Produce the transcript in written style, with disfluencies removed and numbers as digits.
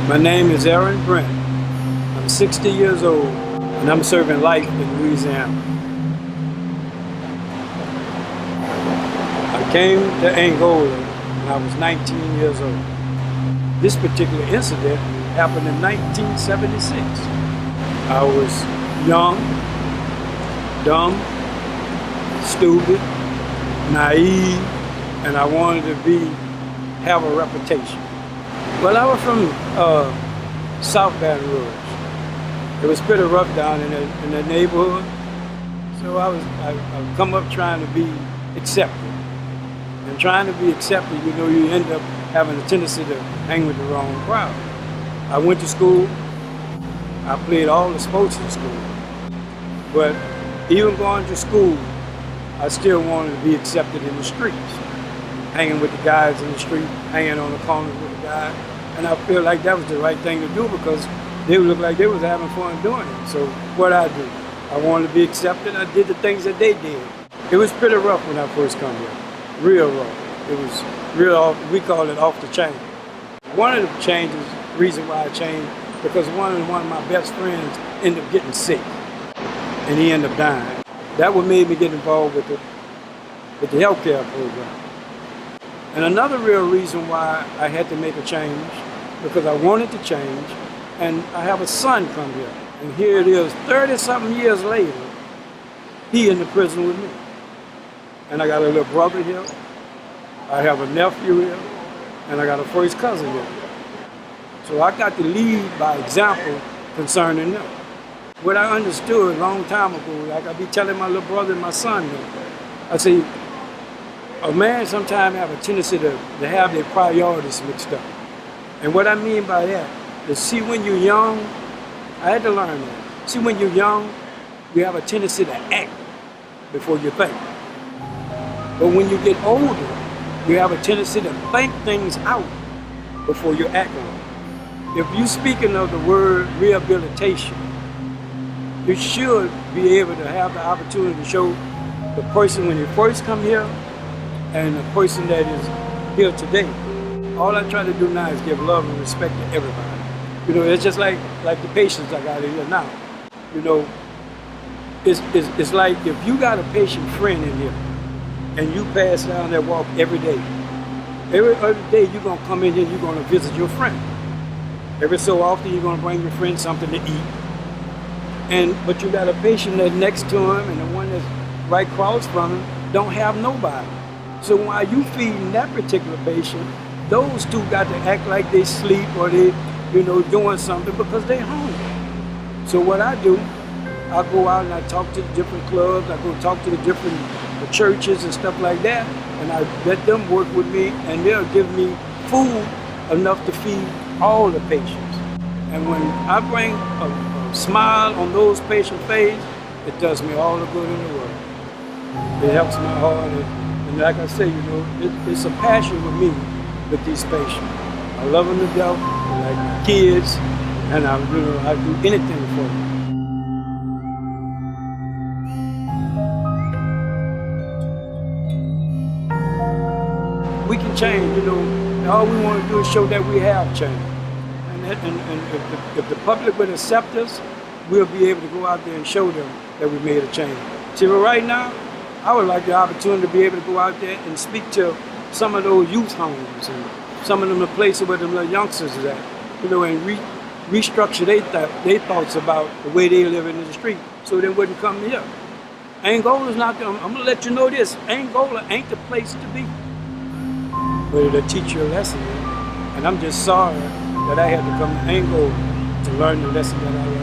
My name is Brent. I'm 60 years old and I'm serving life in Louisiana. I came to Angola when I was 19 years old. This particular incident happened in 1976. I was young, dumb, stupid, naive, and I wanted to have a reputation. Well, I was from South Baton Rouge. It was pretty rough down in the neighborhood, so I come up trying to be accepted. And trying to be accepted, you end up having a tendency to hang with the wrong crowd. I went to school. I played all the sports in school. But even going to school, I still wanted to be accepted in the streets. Hanging with the guys in the street, hanging on the corners with the guys. And I feel like that was the right thing to do because they looked like they was having fun doing it. So what I do, I wanted to be accepted. I did the things that they did. It was pretty rough when I first come here, real rough. It was real off, we call it off the chain. One of the changes, reason why I changed, because one of my best friends ended up getting sick and he ended up dying. That what made me get involved with the healthcare program. And another real reason why I had to make a change, because I wanted to change, and I have a son come here. And here it is, 30-something years later, he in the prison with me. And I got a little brother here, I have a nephew here, and I got a first cousin here. So I got to lead by example concerning them. What I understood a long time ago, like I be telling my little brother and my son, I say, a man sometimes have a tendency to have their priorities mixed up. And what I mean by that is, see, when you're young, I had to learn that. See, when you're young, you have a tendency to act before you think. But when you get older, you have a tendency to think things out before you act on it. If you're speaking of the word rehabilitation, you should be able to have the opportunity to show the person when you first come here and the person that is here today. All I try to do now is give love and respect to everybody. It's just like the patients I got in here now. It's like if you got a patient friend in here and you pass down that walk every day you're gonna come in here and you're gonna visit your friend. Every so often you're gonna bring your friend something to eat. But you got a patient that's next to him and the one that's right across from him don't have nobody. So while you feeding that particular patient, those two got to act like they sleep or they, doing something because they're hungry. So what I do, I go out and I talk to the different clubs, I go talk to the different churches and stuff like that, and I let them work with me and they'll give me food enough to feed all the patients. And when I bring a smile on those patients' face, it does me all the good in the world. It helps my heart. And like I say, it's a passion with me with these patients. I love them to death, they're like my kids, and I do anything for them. We can change, all we want to do is show that we have changed. And if the public would accept us, we'll be able to go out there and show them that we made a change. See, but right now, I would like the opportunity to be able to go out there and speak to some of those youth homes and some of them the places where the little youngsters is at, and restructure their thoughts about the way they live in the street so they wouldn't come here. Angola's not I'm gonna let you know this, Angola ain't the place to be. But it'll teach you a lesson, and I'm just sorry that I had to come to Angola to learn the lesson that I learned.